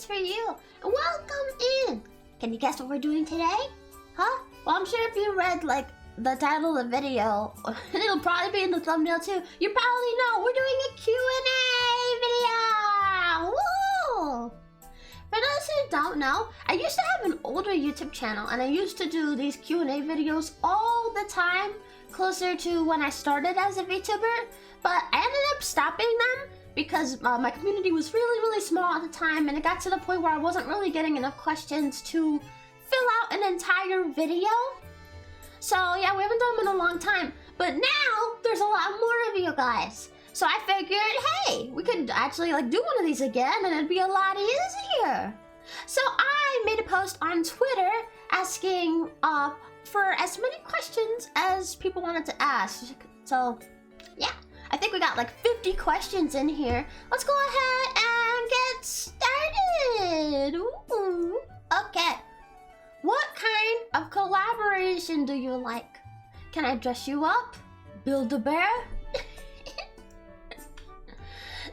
is for you. Welcome in. Can you guess what we're doing today? Huh? Well, I'm sure if you read like the title of the video, and it'll probably be in the thumbnail too, you probably know we're doing a Q&A video. Woo! For those who don't know, I used to have an older YouTube channel and I used to do these Q&A videos all the time, closer to when I started as a VTuber, but I ended up stopping them because my community was really small at the time, and it got to the point where I wasn't really getting enough questions to fill out an entire video. So yeah, we haven't done them in a long time, but now there's a lot more of you guys. So I figured, hey, we could actually like do one of these again and it'd be a lot easier. So I made a post on Twitter asking for as many questions as people wanted to ask. So yeah, I think we got like 50 questions in here. Let's go ahead and get started. Ooh. Okay. What kind of collaboration do you like? Can I dress you up? Build a bear?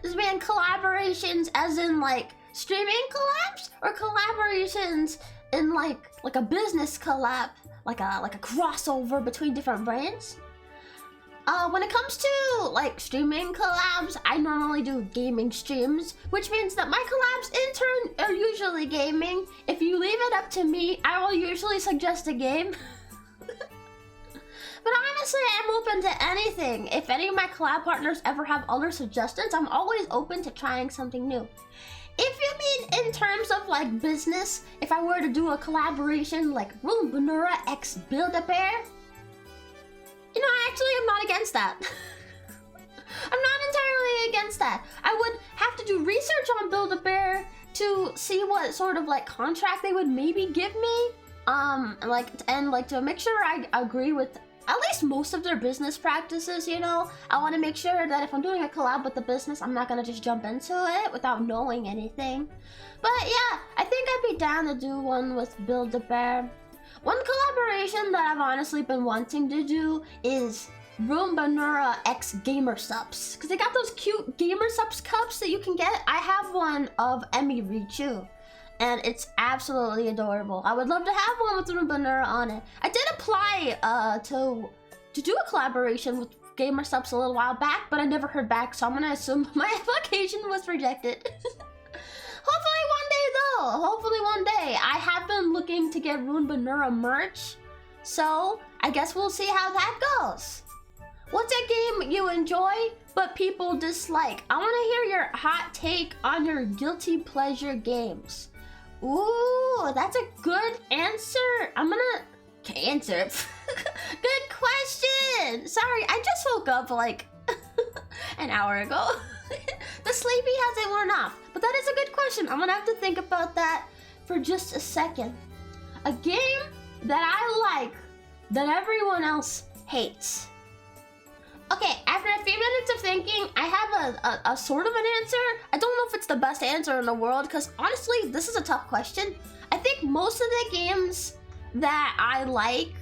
Does it mean collaborations as in like streaming collabs, or collaborations in like a business collab, like a crossover between different brands? When it comes to like streaming collabs, I normally do gaming streams, which means that my collabs in turn are usually gaming. If you leave it up to me, I will usually suggest a game. But honestly, I'm open to anything. If any of my collab partners ever have other suggestions, I'm always open to trying something new. If you mean in terms of like business, if I were to do a collaboration like Room Banura x Build-A-Bear, you know, I actually am not against that. I'm not entirely against that. I would have to do research on Build-A-Bear to see what sort of like contract they would maybe give me. And to make sure I agree with at least most of their business practices, you know. I want to make sure that if I'm doing a collab with the business, I'm not gonna just jump into it without knowing anything. But yeah, I think I'd be down to do one with Build-A-Bear. One collaboration that I've honestly been wanting to do is Room Banura x Gamer Subs, because they got those cute Gamer Subs cups that you can get. I have one of Emmy Richu, and it's absolutely adorable. I would love to have one with Room Banura on it. I did apply to do a collaboration with Gamer Subs a little while back, but I never heard back, so I'm gonna assume my application was rejected. Hopefully one day though, hopefully one day. I have been looking to get Room Banura merch, so I guess we'll see how that goes. What's a game you enjoy but people dislike? I want to hear your hot take on your guilty pleasure games. Ooh, that's a good answer. I'm gonna answer. Good question. Sorry, I just woke up like an hour ago. The sleepy hasn't worn off, but that is a good question. I'm gonna have to think about that for just a second. A game that I like that everyone else hates. Okay, after a few minutes of thinking, I have a sort of an answer. I don't know if it's the best answer in the world, because honestly, this is a tough question. I think most of the games that I like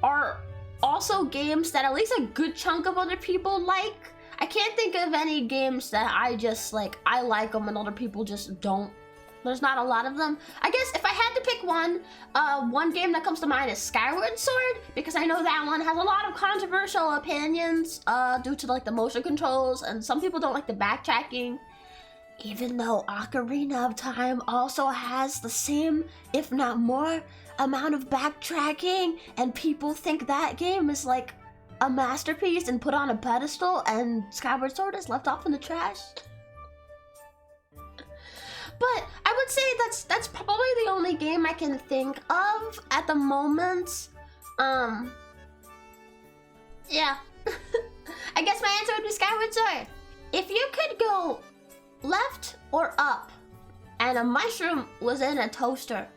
are also games that at least a good chunk of other people like. I can't think of any games that I just like, I like them and other people just don't. There's not a lot of them. I guess if I had to pick one game that comes to mind is Skyward Sword, because I know that one has a lot of controversial opinions due to like the motion controls, and some people don't like the backtracking. Even though Ocarina of Time also has the same, if not more, amount of backtracking, and people think that game is like a masterpiece and put on a pedestal, and Skyward Sword is left off in the trash. But I would say that's probably the only game I can think of at the moment. Yeah. I guess my answer would be Skyward Sword. If you could go left or up and a mushroom was in a toaster,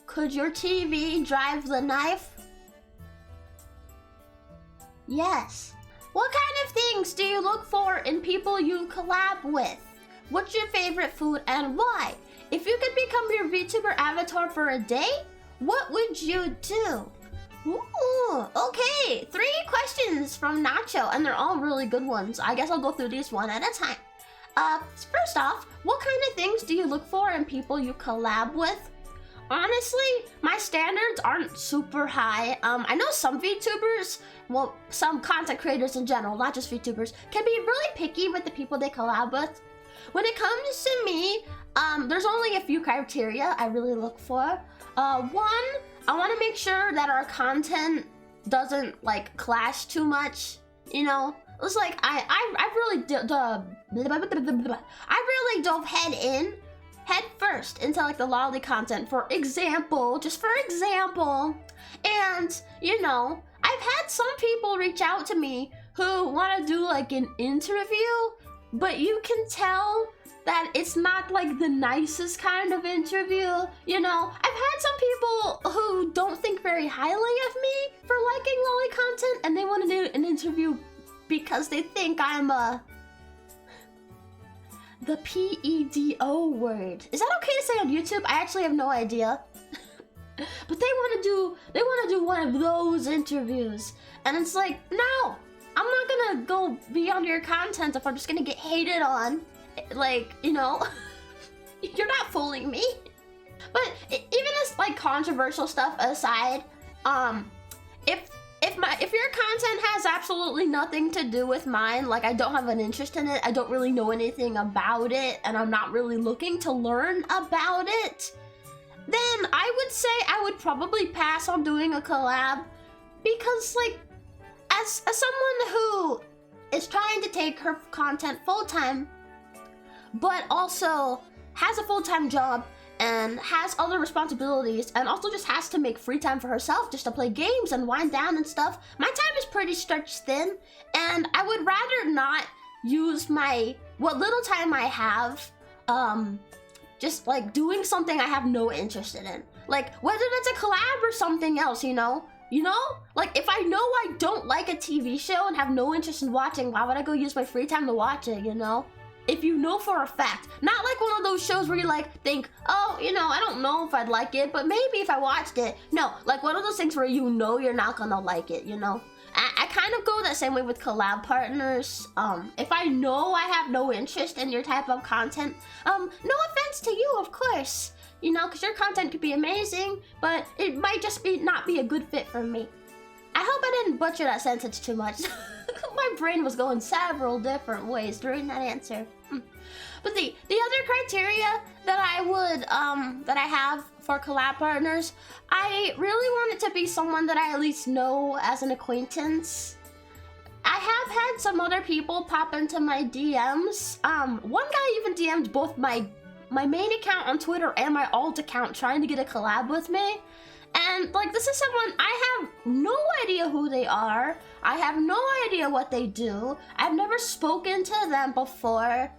could your TV drive the knife? Yes. What kind of things do you look for in people you collab with? What's your favorite food and why? If you could become your VTuber avatar for a day, what would you do? Ooh, okay. 3 questions from Nacho, and they're all really good ones. I guess I'll go through these one at a time. First off, what kind of things do you look for in people you collab with? Honestly, my standards aren't super high. I know some VTubers, well, some content creators in general, not just VTubers, can be really picky with the people they collab with. When it comes to me, there's only a few criteria I really look for. One, I want to make sure that our content doesn't like clash too much. You know, it's like I really dove head first into like the lolly content, for example, just for example. And you know, I've had some people reach out to me who want to do like an interview, but you can tell that it's not like the nicest kind of interview. You know, I've had some people who don't think very highly of me for liking lolly content, and they want to do an interview because they think I'm the PEDO word. Is that okay to say on YouTube? I actually have no idea. But they want to do one of those interviews. And it's like, no, I'm not gonna go be on your content if I'm just gonna get hated on. Like, you know, you're not fooling me. But even as like controversial stuff aside, if your content has absolutely nothing to do with mine, like I don't have an interest in it, I don't really know anything about it, and I'm not really looking to learn about it, then I would say I would probably pass on doing a collab. Because like, as someone who is trying to take her content full-time, but also has a full-time job and has other responsibilities, and also just has to make free time for herself just to play games and wind down and stuff, my time is pretty stretched thin, and I would rather not use what little time I have just like doing something I have no interest in. Like whether that's a collab or something else, you know? Like if I know I don't like a TV show and have no interest in watching, why would I go use my free time to watch it, you know? If you know for a fact, not like one of those shows where you like think, oh, you know, I don't know if I'd like it, but maybe if I watched it. No, like one of those things where you know you're not gonna like it, you know? I kind of go that same way with collab partners. If I know I have no interest in your type of content, no offense to you, of course, you know, because your content could be amazing, but it might just not be a good fit for me. I hope I didn't butcher that sentence too much. My brain was going several different ways during that answer. But the other criteria that I have for collab partners, I really want it to be someone that I at least know as an acquaintance. I have had some other people pop into my DMs. One guy even DM'd both my main account on Twitter and my alt account trying to get a collab with me. And like, this is someone, I have no idea who they are. I have no idea what they do. I've never spoken to them before.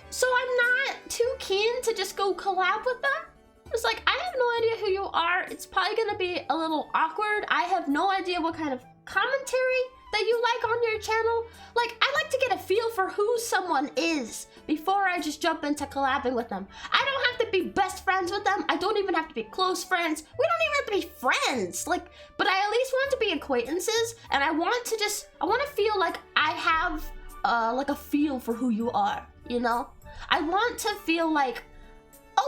So I'm not too keen to just go collab with them. It's like, I have no idea who you are. It's probably gonna be a little awkward. I have no idea what kind of commentary that you like on your channel. Like, I like to get a feel for who someone is before I just jump into collabing with them. I don't have to be best friends with them. I don't even have to be close friends. We don't even have to be friends. Like, but I at least want to be acquaintances, and I want to feel like I have like a feel for who you are, you know? I want to feel like,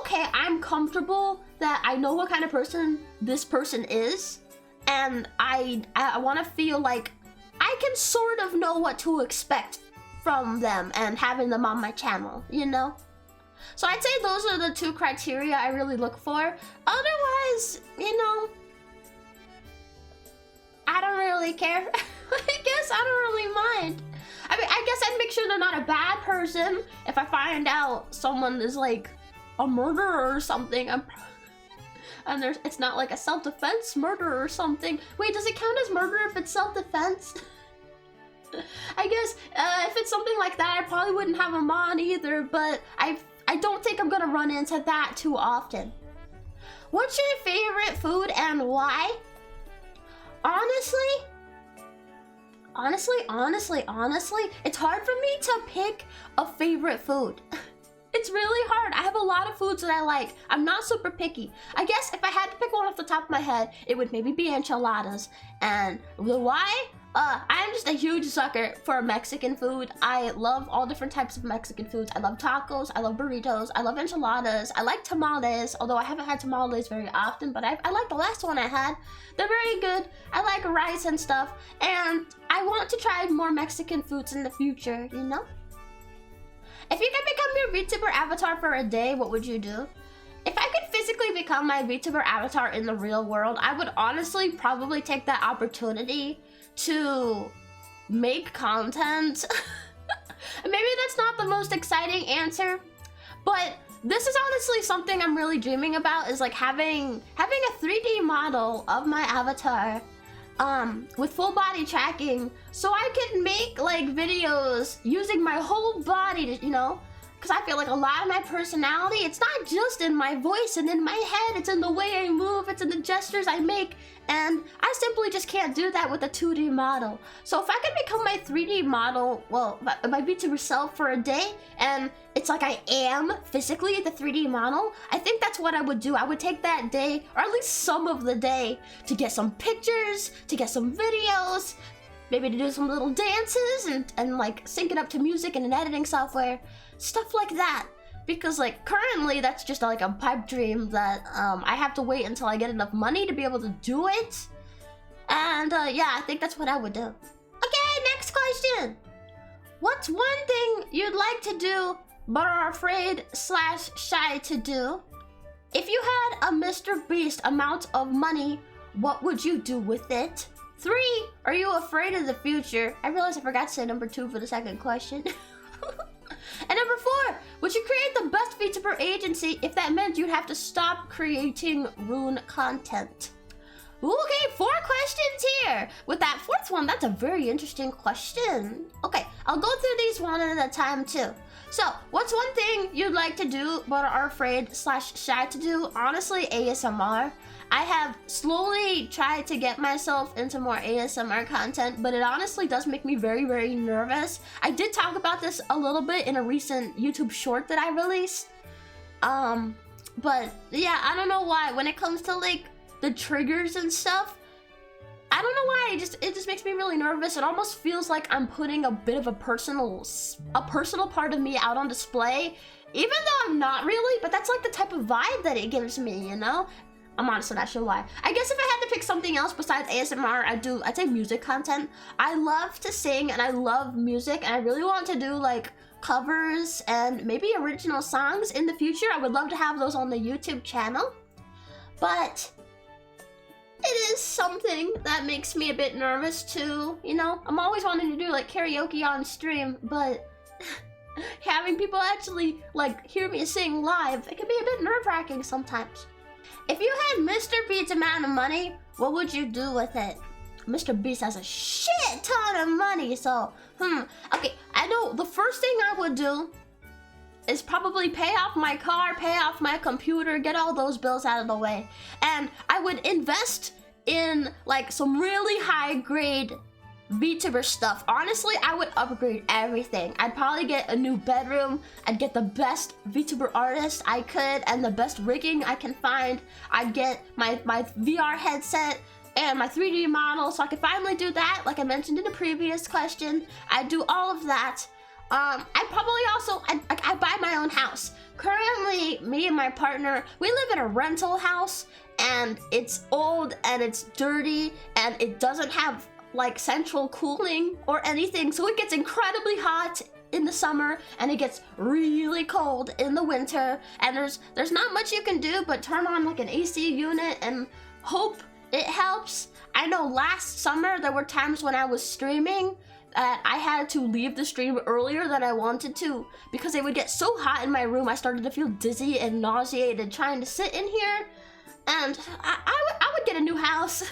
okay, I'm comfortable that I know what kind of person this person is, and I want to feel like I can sort of know what to expect from them and having them on my channel, you know? So I'd say those are the two criteria I really look for. Otherwise, you know, I don't really care. I guess I don't really mind. I mean, I guess I'd make sure they're not a bad person. If I find out someone is like a murderer or something, and it's not like a self-defense murder or something. Wait, does it count as murder if it's self-defense? I guess if it's something like that, I probably wouldn't have them on either, but I don't think I'm gonna run into that too often. What's your favorite food and why? Honestly, it's hard for me to pick a favorite food. It's really hard. I have a lot of foods that I like. I'm not super picky. I guess if I had to pick one off the top of my head, it would maybe be enchiladas. And the why? I'm just a huge sucker for Mexican food. I love all different types of Mexican foods. I love tacos, I love burritos, I love enchiladas, I like tamales, although I haven't had tamales very often, but I like the last one I had. They're very good. I like rice and stuff, and I want to try more Mexican foods in the future, you know? If you could become your VTuber avatar for a day, what would you do? If I could physically become my VTuber avatar in the real world, I would honestly probably take that opportunity to make content. Maybe that's not the most exciting answer, but this is honestly something I'm really dreaming about, is like having a 3D model of my avatar with full body tracking, so I can make like videos using my whole body to, you know, because I feel like a lot of my personality, it's not just in my voice and in my head, it's in the way I move, it's in the gestures I make, and I simply just can't do that with a 2D model. So if I could become my 3D model, well, my VTuber self for a day, and it's like I am physically the 3D model, I think that's what I would do. I would take that day, or at least some of the day, to get some pictures, to get some videos, maybe to do some little dances and like sync it up to music and an editing software, stuff like that. Because like currently that's just like a pipe dream that I have to wait until I get enough money to be able to do it. And yeah, I think that's what I would do. Okay, next question. What's one thing you'd like to do but are afraid / shy to do? If you had a Mr. Beast amount of money, what would you do with it? 3, are you afraid of the future? I realized I forgot to say number 2 for the second question. And number 4, would you create the best VTuber agency if that meant you'd have to stop creating rune content? Okay, 4 questions here. With that 4th one, that's a very interesting question. Okay, I'll go through these one at a time too. So, what's one thing you'd like to do but are afraid / shy to do? Honestly, ASMR. I have slowly tried to get myself into more ASMR content, but it honestly does make me very, very nervous. I did talk about this a little bit in a recent YouTube short that I released. But yeah, I don't know why. When it comes to like the triggers and stuff, I don't know why, it just makes me really nervous. It almost feels like I'm putting a bit of a personal part of me out on display, even though I'm not really, but that's like the type of vibe that it gives me, you know? I'm honestly not sure why. I guess if I had to pick something else besides ASMR, I'd say music content. I love to sing and I love music, and I really want to do like covers and maybe original songs in the future. I would love to have those on the YouTube channel, but it is something that makes me a bit nervous too, you know? I'm always wanting to do like karaoke on stream, but having people actually like hear me sing live, it can be a bit nerve-wracking sometimes. If you had Mr. Beast's amount of money, what would you do with it? Mr. Beast has a shit ton of money, so, okay, I know the first thing I would do is probably pay off my car, pay off my computer, get all those bills out of the way. And I would invest in like some really high grade VTuber stuff. Honestly, I would upgrade everything. I'd probably get a new bedroom. I'd get the best VTuber artist I could and the best rigging I can find. I'd get my VR headset and my 3D model so I could finally do that, like I mentioned in the previous question. I'd do all of that. I'd probably also, I'd buy my own house. Currently, me and my partner, we live in a rental house, and it's old and it's dirty and it doesn't have like central cooling or anything, so it gets incredibly hot in the summer and it gets really cold in the winter, and there's not much you can do but turn on like an AC unit and hope it helps. I know last summer there were times when I was streaming that I had to leave the stream earlier than I wanted to because it would get so hot in my room I started to feel dizzy and nauseated trying to sit in here, and I would get a new house.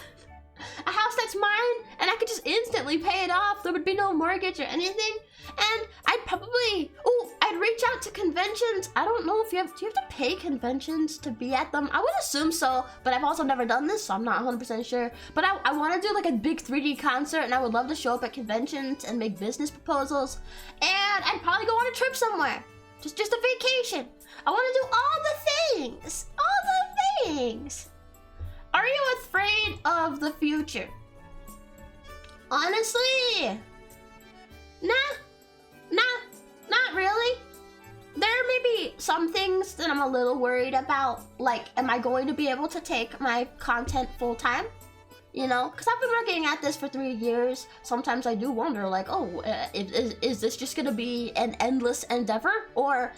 A house that's mine, and I could just instantly pay it off. There would be no mortgage or anything. And I'd reach out to conventions. I don't know if do you have to pay conventions to be at them? I would assume so, but I've also never done this, so I'm not 100% sure. But I want to do like a big 3D concert, and I would love to show up at conventions and make business proposals. And I'd probably go on a trip somewhere. Just a vacation. I want to do all the things. All the things. Are you afraid of the future? Honestly, nah, not really. There may be some things that I'm a little worried about, like, am I going to be able to take my content full time? You know, because I've been working at this for 3 years. Sometimes I do wonder, like, oh, is this just gonna be an endless endeavor? Or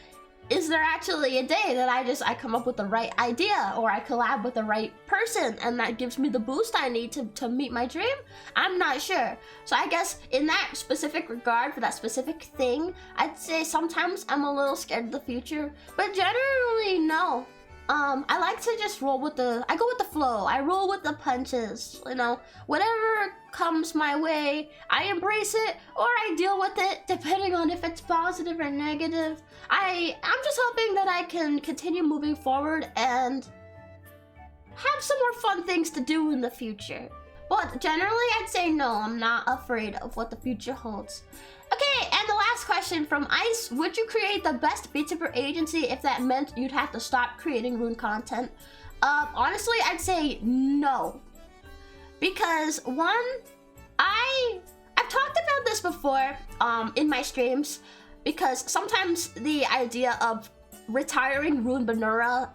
is there actually a day that I come up with the right idea, or I collab with the right person and that gives me the boost I need to meet my dream? I'm not sure. So I guess in that specific regard, for that specific thing, I'd say sometimes I'm a little scared of the future, but generally no. I like to just I go with the flow. I roll with the punches, you know. Whatever comes my way, I embrace it or I deal with it, depending on if it's positive or negative. I'm just hoping that I can continue moving forward and have some more fun things to do in the future. But generally, I'd say no, I'm not afraid of what the future holds. Okay, and the last question from Ice. Would you create the best VTuber agency if that meant you'd have to stop creating Rune content? Honestly, I'd say no. Because one, I've talked about this before in my streams, because sometimes the idea of retiring Rune Banura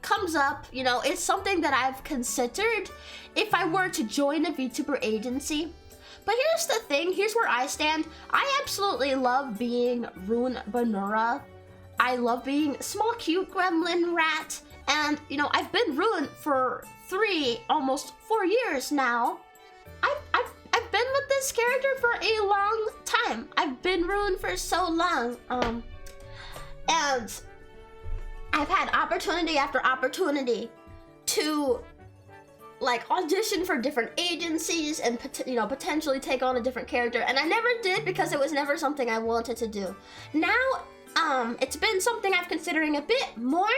comes up. You know, it's something that I've considered if I were to join a VTuber agency. But here's the thing, here's where I stand. I absolutely love being Rune Banura. I love being small cute gremlin rat. And you know, I've been Rune for almost 4 years now. I've been with this character for a long time. I've been Rune for so long. And I've had opportunity after opportunity to like audition for different agencies and potentially take on a different character, and I never did because it was never something I wanted to do. Now it's been something I'm considering a bit more,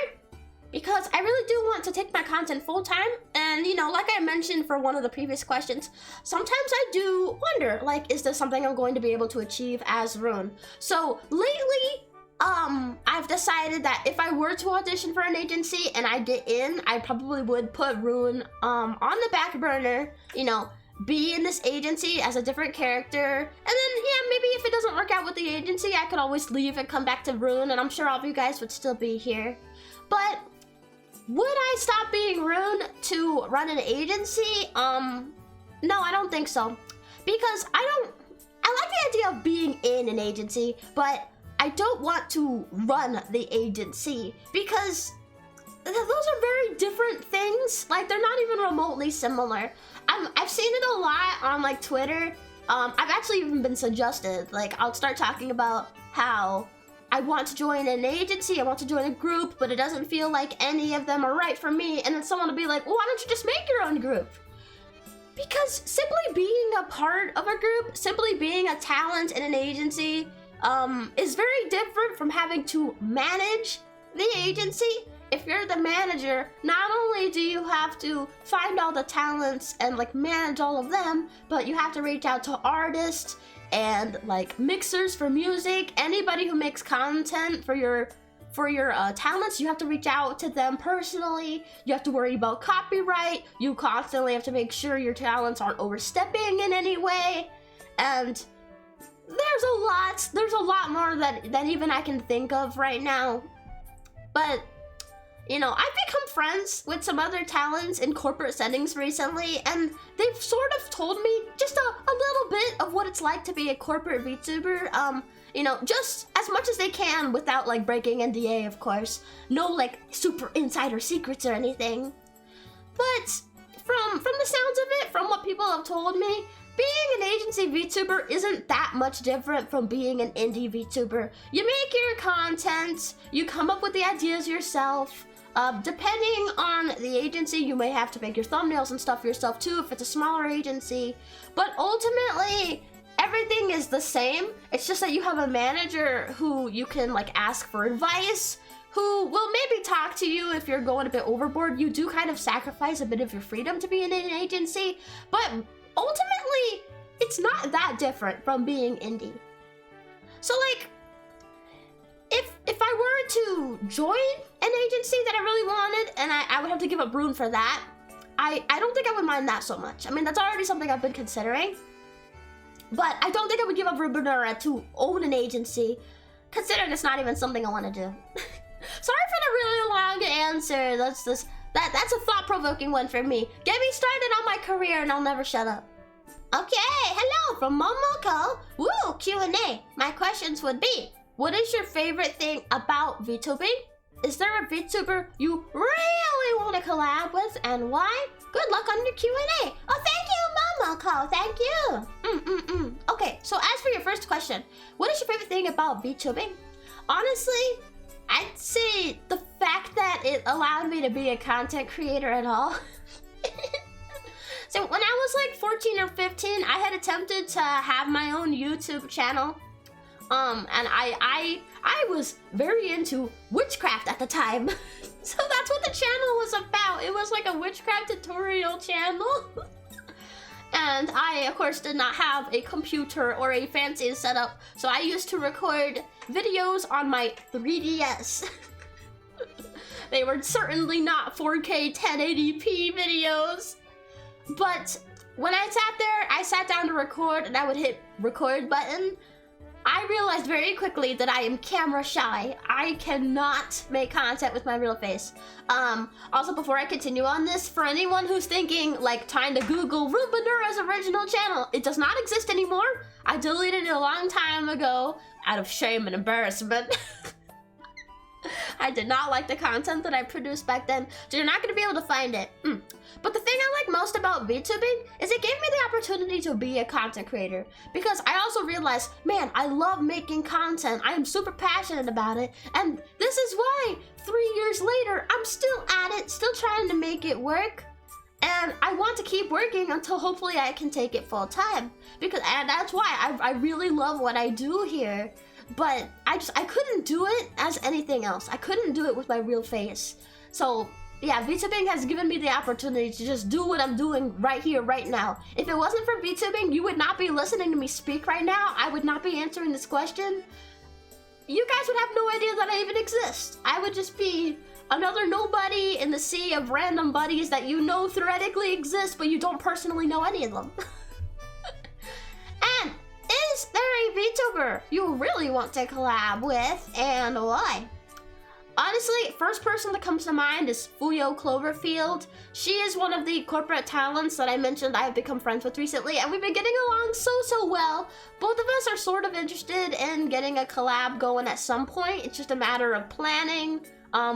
because I really do want to take my content full time. And you know, like I mentioned for one of the previous questions, sometimes I do wonder, like, is this something I'm going to be able to achieve as Rune? So lately I've decided that if I were to audition for an agency and I get in, I probably would put Rune on the back burner, you know, be in this agency as a different character, and then yeah, maybe if it doesn't work out with the agency, I could always leave and come back to Rune, and I'm sure all of you guys would still be here. But would I stop being Rune to run an agency? No, I don't think so, because I like the idea of being in an agency, but I don't want to run the agency, because those are very different things. Like, they're not even remotely similar. I've seen it a lot on like Twitter. I've actually even been suggested, like, I'll start talking about how I want to join an agency, I want to join a group, but it doesn't feel like any of them are right for me. And then someone will be like, well, why don't you just make your own group? Because simply being a part of a group, simply being a talent in an agency, is very different from having to manage the agency. If you're the manager, not only do you have to find all the talents and like manage all of them, but you have to reach out to artists and like mixers for music, anybody who makes content for your talents. You have to reach out to them personally. You have to worry about copyright. You constantly have to make sure your talents aren't overstepping in any way. And there's a lot more that even I can think of right now. But you know, I've become friends with some other talents in corporate settings recently, and they've sort of told me just a little bit of what it's like to be a corporate VTuber. You know, just as much as they can without like breaking NDA, of course. No like super insider secrets or anything. But from the sounds of it, from what people have told me, being an agency VTuber isn't that much different from being an indie VTuber. You make your content, you come up with the ideas yourself. Depending on the agency, you may have to make your thumbnails and stuff yourself too if it's a smaller agency. But ultimately, everything is the same. It's just that you have a manager who you can like ask for advice, who will maybe talk to you if you're going a bit overboard. You do kind of sacrifice a bit of your freedom to be in an agency, but ultimately, it's not that different from being indie. So like, if I were to join an agency that I really wanted, and I would have to give up Rune for that, I don't think I would mind that so much. I mean, that's already something I've been considering. But I don't think I would give up Rubenura to own an agency, considering it's not even something I want to do. Sorry for the really long answer. That's a thought-provoking one for me. Get me started on my career and I'll never shut up. Okay, hello from Momoko. Woo, Q&A. My questions would be, what is your favorite thing about VTubing? Is there a VTuber you really want to collab with and why? Good luck on your Q&A. Oh, thank you, Momoko. Thank you. Okay, so as for your first question, what is your favorite thing about VTubing? Honestly, I'd say the fact that it allowed me to be a content creator at all. So when I was like 14 or 15, I had attempted to have my own YouTube channel. And I was very into witchcraft at the time. So that's what the channel was about. It was like a witchcraft tutorial channel. And I, of course, did not have a computer or a fancy setup. So I used to record videos on my 3DS. They were certainly not 4K 1080p videos. But when I sat there, I sat down to record and I would hit record button. I realized very quickly that I am camera shy. I cannot make content with my real face. Also, before I continue on this, for anyone who's thinking, like, trying to Google Rubenura's original channel, it does not exist anymore. I deleted it a long time ago out of shame and embarrassment. I did not like the content that I produced back then, so you're not going to be able to find it. But the thing I like most about VTubing is it gave me the opportunity to be a content creator. Because I also realized, man, I love making content. I am super passionate about it. And this is why 3 years later, I'm still at it, still trying to make it work. And I want to keep working until hopefully I can take it full time. And that's why I really love what I do here. But I couldn't do it as anything else. I couldn't do it with my real face. So yeah, VTubing has given me the opportunity to just do what I'm doing right here, right now. If it wasn't for VTubing, you would not be listening to me speak right now. I would not be answering this question. You guys would have no idea that I even exist. I would just be another nobody in the sea of random buddies that you know theoretically exist, but you don't personally know any of them. And is there a VTuber you really want to collab with, and why? Honestly, first person that comes to mind is Fuyo Cloverfield. She is one of the corporate talents that I mentioned I have become friends with recently, and we've been getting along so well. Both of us are sort of interested in getting a collab going at some point. It's just a matter of planning.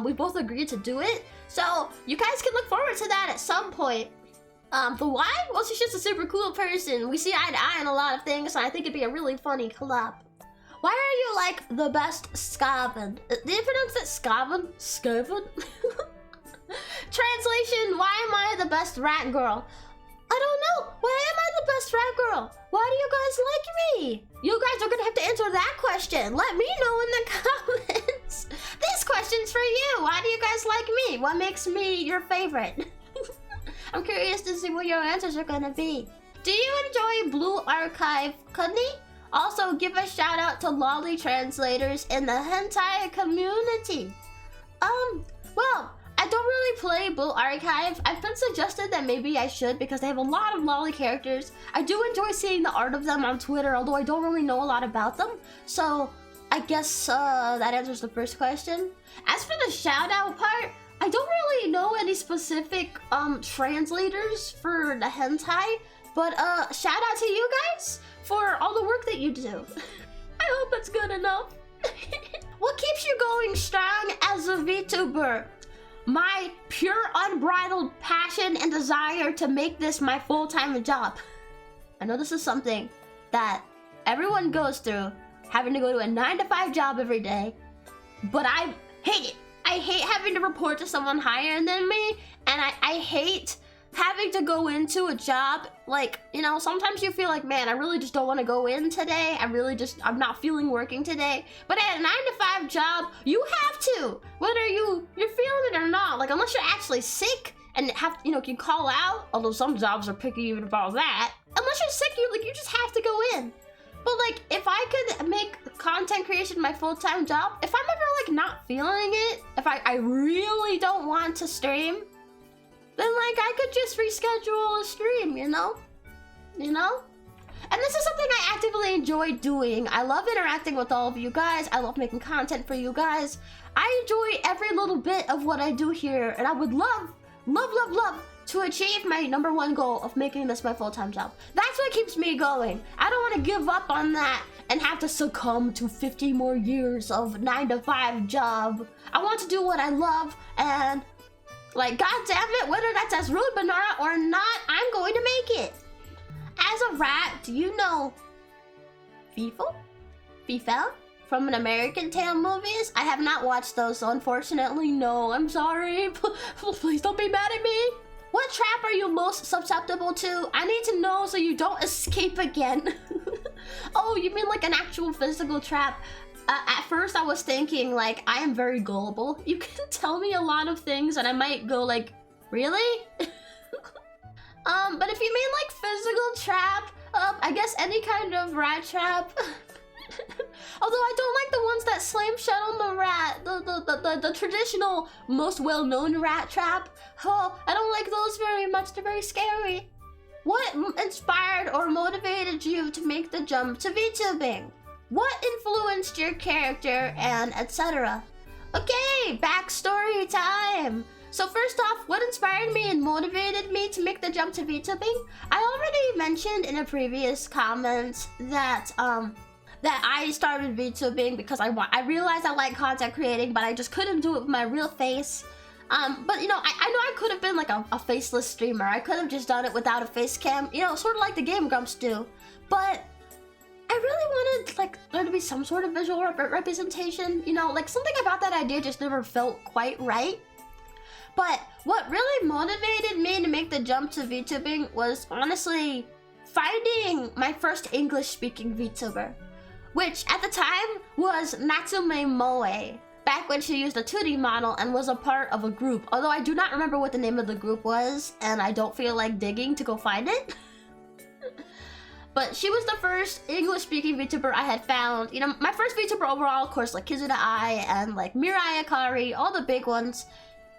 We both agreed to do it, so you guys can look forward to that at some point. The why? Well, she's just a super cool person. We see eye to eye on a lot of things, and I think it'd be a really funny collab. Why are you like the best Skaven? Do you pronounce it Skaven? Skaven? Translation, why am I the best rat girl? I don't know. Why am I the best rat girl? Why do you guys like me? You guys are gonna have to answer that question. Let me know in the comments. This question's for you. Why do you guys like me? What makes me your favorite? I'm curious to see what your answers are gonna be. Do you enjoy Blue Archive, Kudney? Also, give a shout out to lolly translators in the hentai community. Well, I don't really play Blue Archive. I've been suggested that maybe I should because they have a lot of lolly characters. I do enjoy seeing the art of them on Twitter, although I don't really know a lot about them. So, I guess that answers the first question. As for the shout out part, I don't really know any specific translators for the hentai, but shout out to you guys for all the work that you do. I hope it's good enough. What keeps you going strong as a VTuber? My pure unbridled passion and desire to make this my full-time job. I know this is something that everyone goes through, having to go to a 9-to-5 job every day, but I hate it. I hate having to report to someone higher than me, and I hate having to go into a job, like, you know, sometimes you feel like, man, I really just don't want to go in today. I'm not feeling working today. But at a 9-to-5 job, you have to, whether you're feeling it or not. Like, unless you're actually sick and have, you know, can call out, although some jobs are picky even about that. Unless you're sick, you just have to go in. But like, if I could make content creation my full-time job, if I'm ever like not feeling it, if I really don't want to stream, then like I could just reschedule a stream, you know? And this is something I actively enjoy doing. I love interacting with all of you guys. I love making content for you guys. I enjoy every little bit of what I do here, and I would love to achieve my #1 goal of making this my full-time job. That's what keeps me going. I don't want to give up on that and have to succumb to 50 more years of 9-to-5 job. I want to do what I love, and like, god damn it, whether that's as rude Banara or not, I'm going to make it. As a rat, do you know FIFA from an American Tail movies? I have not watched those, so unfortunately, no. I'm sorry. Please don't be mad at me. What trap are you most susceptible to? I need to know so you don't escape again. Oh, you mean like an actual physical trap? At first I was thinking like, I am very gullible. You can tell me a lot of things and I might go like, really? But if you mean like physical trap, I guess any kind of rat trap. Although I don't like the ones that slam shut on the rat, the traditional, most well-known rat trap. Oh, I don't like those very much, they're very scary. What inspired or motivated you to make the jump to VTubing? What influenced your character, and etc.? Okay, backstory time. So first off, what inspired me and motivated me to make the jump to VTubing? I already mentioned in a previous comment that that I started VTubing because I realized I like content creating, but I just couldn't do it with my real face. But you know, I know I could have been like a faceless streamer. I could have just done it without a face cam, you know, sort of like the Game Grumps do. But I really wanted like there to be some sort of visual representation, you know, like something about that idea just never felt quite right. But what really motivated me to make the jump to VTubing was honestly finding my first English-speaking VTuber, which at the time was Natsume Moe, back when she used a 2D model and was a part of a group, although I do not remember what the name of the group was, and I don't feel like digging to go find it. But she was the first English-speaking VTuber I had found. You know, my first VTuber overall, of course, like Kizuna Ai and like Mirai Akari, all the big ones.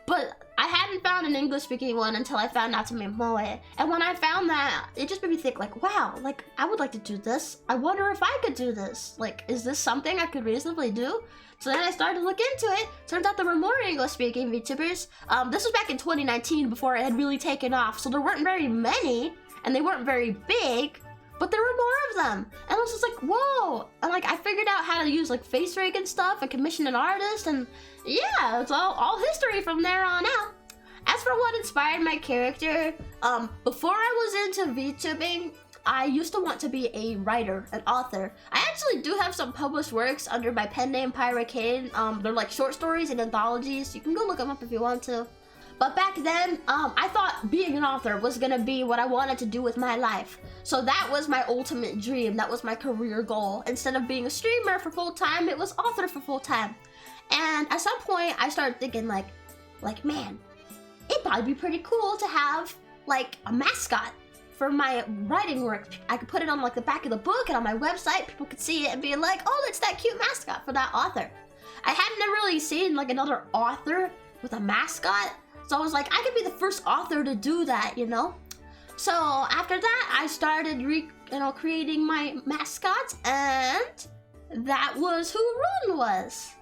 But I hadn't found an English-speaking one until I found Natsume Moe. And when I found that, it just made me think like, wow, like I would like to do this. I wonder if I could do this. Like, is this something I could reasonably do? So then I started to look into it. Turns out there were more English-speaking VTubers. This was back in 2019 before it had really taken off. So there weren't very many and they weren't very big. But there were more of them, and I was just like, whoa! And like, I figured out how to use like face rig and stuff, and commission an artist, and yeah, it's all history from there on out. As for what inspired my character, before I was into VTubing, I used to want to be a writer, an author. I actually do have some published works under my pen name Pyrocane. They're like short stories and anthologies. You can go look them up if you want to. But back then, I thought being an author was gonna be what I wanted to do with my life. So that was my ultimate dream, that was my career goal. Instead of being a streamer for full time, it was author for full time. And at some point, I started thinking like, man, it'd probably be pretty cool to have like a mascot for my writing work. I could put it on like the back of the book and on my website, people could see it and be like, oh, it's that cute mascot for that author. I hadn't really seen like another author with a mascot. So I was like, I could be the first author to do that, you know? So after that, I started creating my mascots, and that was who Rune was.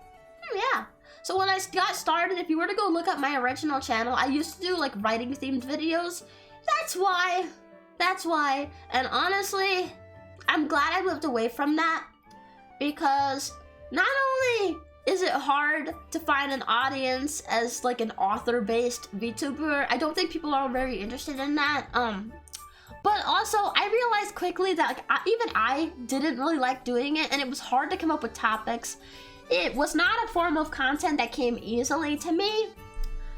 Yeah. So when I got started, if you were to go look up my original channel, I used to do like writing themed videos. That's why. And honestly, I'm glad I moved away from that, because not only is it hard to find an audience as like an author-based VTuber? I don't think people are very interested in that. But also I realized quickly that like, even I didn't really like doing it, and it was hard to come up with topics. It was not a form of content that came easily to me.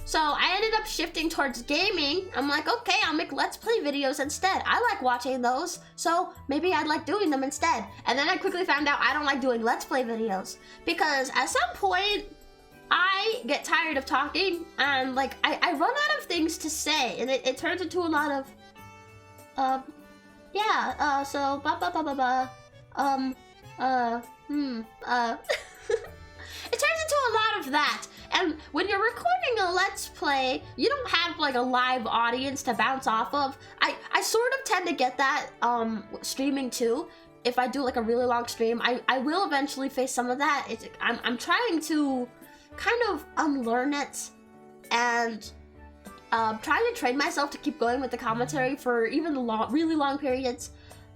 So I ended up shifting towards gaming. I'm like, okay, I'll make Let's Play videos instead. I like watching those, so maybe I'd like doing them instead. And then I quickly found out I don't like doing Let's Play videos, because at some point, I get tired of talking, and like, I run out of things to say, and it turns into a lot of, it turns into a lot of that. And when you're recording a Let's Play, you don't have like a live audience to bounce off of. I I sort of tend to get that streaming too. If I do like a really long stream, I will eventually face some of that. I'm trying to kind of unlearn it and trying to train myself to keep going with the commentary for even really long periods.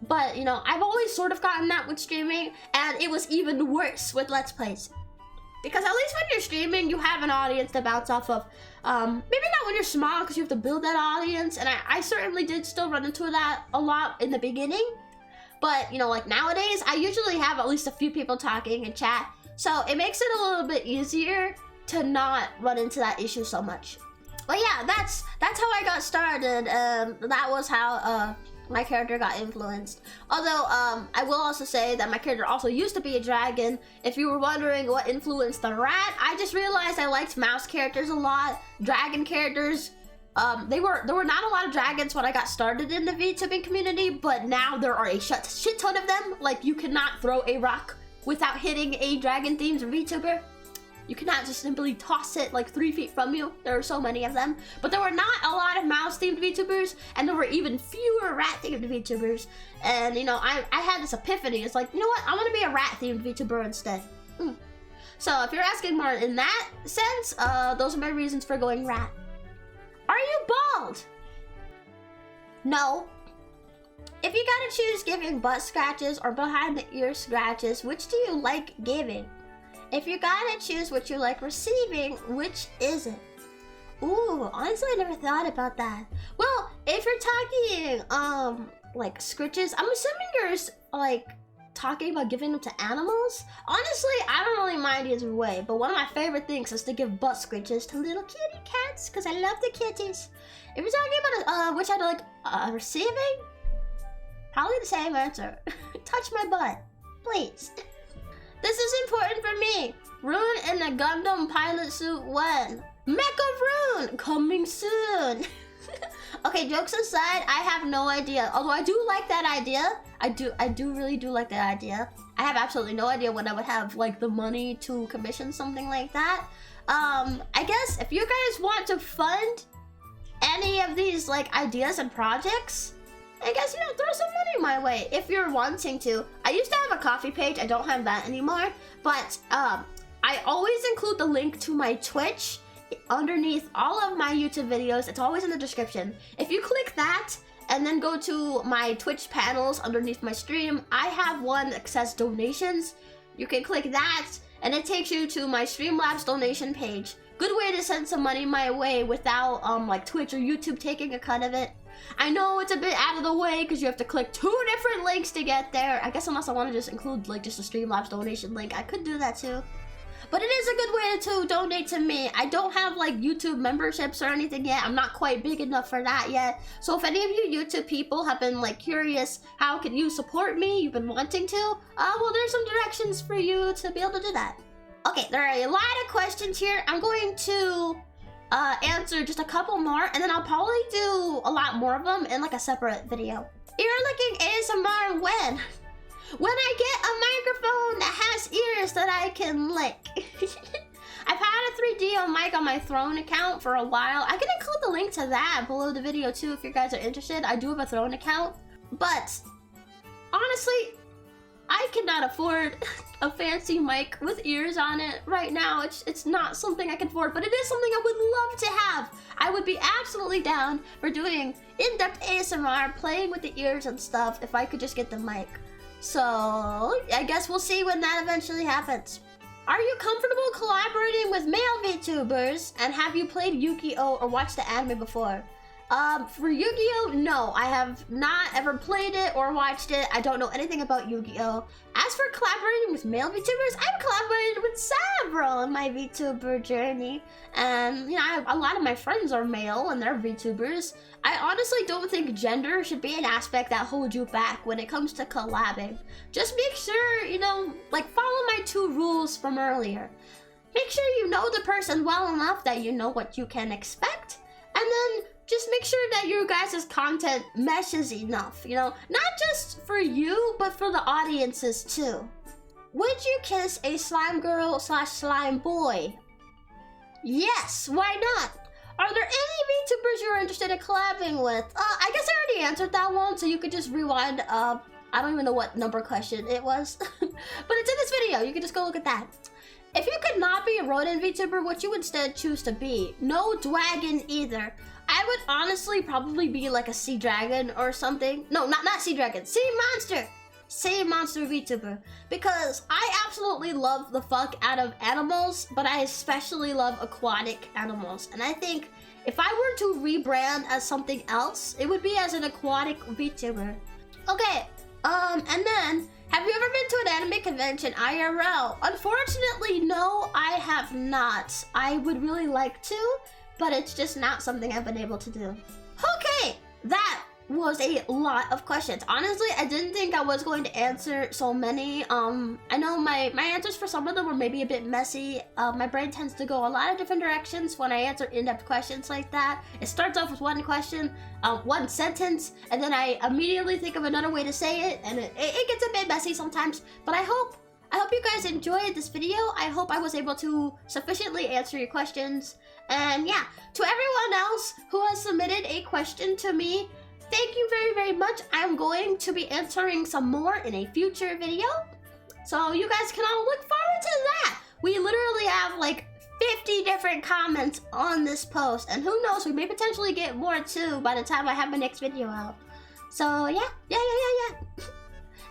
But you know, I've always sort of gotten that with streaming, and it was even worse with Let's Plays. Because at least when you're streaming, you have an audience to bounce off of. Maybe not when you're small, because you have to build that audience, and I certainly did still run into that a lot in the beginning. But, you know, like nowadays, I usually have at least a few people talking in chat, so it makes it a little bit easier to not run into that issue so much. But yeah, that's how I got started, and that was how my character got influenced. Although, I will also say that my character also used to be a dragon. If you were wondering what influenced the rat, I just realized I liked mouse characters a lot. Dragon characters, there were not a lot of dragons when I got started in the VTubing community, but now there are a shit ton of them. Like, you cannot throw a rock without hitting a dragon-themed VTuber. You cannot just simply toss it like 3 feet from you. There are so many of them. But there were not a lot of mouse-themed VTubers, and there were even fewer rat-themed VTubers. And, you know, I had this epiphany. It's like, you know what? I want to be a rat-themed VTuber instead. So, if you're asking more in that sense, those are my reasons for going rat. Are you bald? No. If you gotta choose giving butt scratches or behind the ear scratches, which do you like giving? If you gotta choose what you like receiving, which is it? Ooh, honestly, I never thought about that. Well, if you're talking, like scritches, I'm assuming you're, like, talking about giving them to animals. Honestly, I don't really mind either way, but one of my favorite things is to give butt scritches to little kitty cats, because I love the kitties. If you're talking about, which I like, receiving, probably the same answer. Touch my butt, please. This is important for me. Rune in the Gundam pilot suit when? Mecha Rune, coming soon. Okay, jokes aside, I have no idea. Although I do like that idea. I really do like that idea. I have absolutely no idea when I would have like the money to commission something like that. I guess if you guys want to fund any of these like ideas and projects, I guess, you know, throw some money my way if you're wanting to. I used to have a coffee page. I don't have that anymore. But I always include the link to my Twitch underneath all of my YouTube videos. It's always in the description. If you click that and then go to my Twitch panels underneath my stream, I have one that says donations. You can click that and it takes you to my Streamlabs donation page. Good way to send some money my way without like Twitch or YouTube taking a cut of it. I know it's a bit out of the way because you have to click 2 different links to get there. I guess unless I want to just include like just a Streamlabs donation link, I could do that too. But it is a good way to donate to me. I don't have like YouTube memberships or anything yet. I'm not quite big enough for that yet. So if any of you YouTube people have been like curious, how can you support me? You've been wanting to? Well, there's some directions for you to be able to do that. Okay, there are a lot of questions here. I'm going to answer just a couple more, and then I'll probably do a lot more of them in like a separate video. Ear licking ASMR when? When I get a microphone that has ears that I can lick. I've had a 3D mic on my Throne account for a while. I can include the link to that below the video too if you guys are interested. I do have a Throne account, but honestly, I cannot afford a fancy mic with ears on it right now. It's not something I can afford, but it is something I would love to have. I would be absolutely down for doing in-depth ASMR, playing with the ears and stuff if I could just get the mic. So, I guess we'll see when that eventually happens. Are you comfortable collaborating with male VTubers? And have you played Yu-Gi-Oh! Or watched the anime before? For Yu-Gi-Oh! No, I have not ever played it or watched it. I don't know anything about Yu-Gi-Oh! As for collaborating with male VTubers, I've collaborated with several in my VTuber journey. And, you know, a lot of my friends are male and they're VTubers. I honestly don't think gender should be an aspect that holds you back when it comes to collabing. Just make sure, you know, like follow my 2 rules from earlier. Make sure you know the person well enough that you know what you can expect. And then just make sure that your guys' content meshes enough, you know, not just for you, but for the audiences too. Would you kiss a slime girl / slime boy? Yes, why not? Are there any VTubers you're interested in collabing with? I guess I already answered that one, so you could just rewind. I don't even know what number question it was, but it's in this video. You can just go look at that. If you could not be a rodent VTuber, what you instead choose to be? No dragon either. I would honestly probably be like a sea dragon or something. No, not sea dragon, sea monster. Sea monster VTuber. Because I absolutely love the fuck out of animals, but I especially love aquatic animals. And I think if I were to rebrand as something else, it would be as an aquatic VTuber. Okay, and then, have you ever been to an anime convention IRL? Unfortunately, no, I have not. I would really like to, but it's just not something I've been able to do. Okay, that was a lot of questions. Honestly, I didn't think I was going to answer so many. I know my answers for some of them were maybe a bit messy. My brain tends to go a lot of different directions when I answer in-depth questions like that. It starts off with one question, one sentence, and then I immediately think of another way to say it, and it gets a bit messy sometimes. But I hope you guys enjoyed this video. I hope I was able to sufficiently answer your questions. And yeah, to everyone else who has submitted a question to me, thank you very, very much. I'm going to be answering some more in a future video. So you guys can all look forward to that. We literally have like 50 different comments on this post. And who knows, we may potentially get more too by the time I have my next video out. So yeah.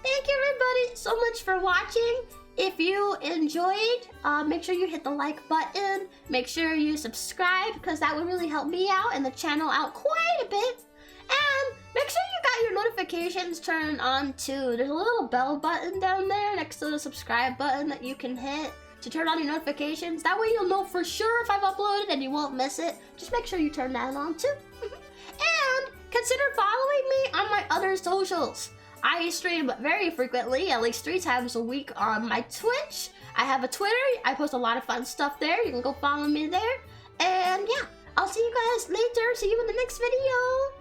Thank you everybody so much for watching. If you enjoyed, make sure you hit the like button. Make sure you subscribe because that would really help me out and the channel out quite a bit. And make sure you got your notifications turned on too. There's a little bell button down there next to the subscribe button that you can hit to turn on your notifications. That way you'll know for sure if I've uploaded and you won't miss it. Just make sure you turn that on too. And consider following me on my other socials. I stream very frequently, at least 3 times a week on my Twitch. I have a Twitter. I post a lot of fun stuff there. You can go follow me there. And yeah, I'll see you guys later. See you in the next video.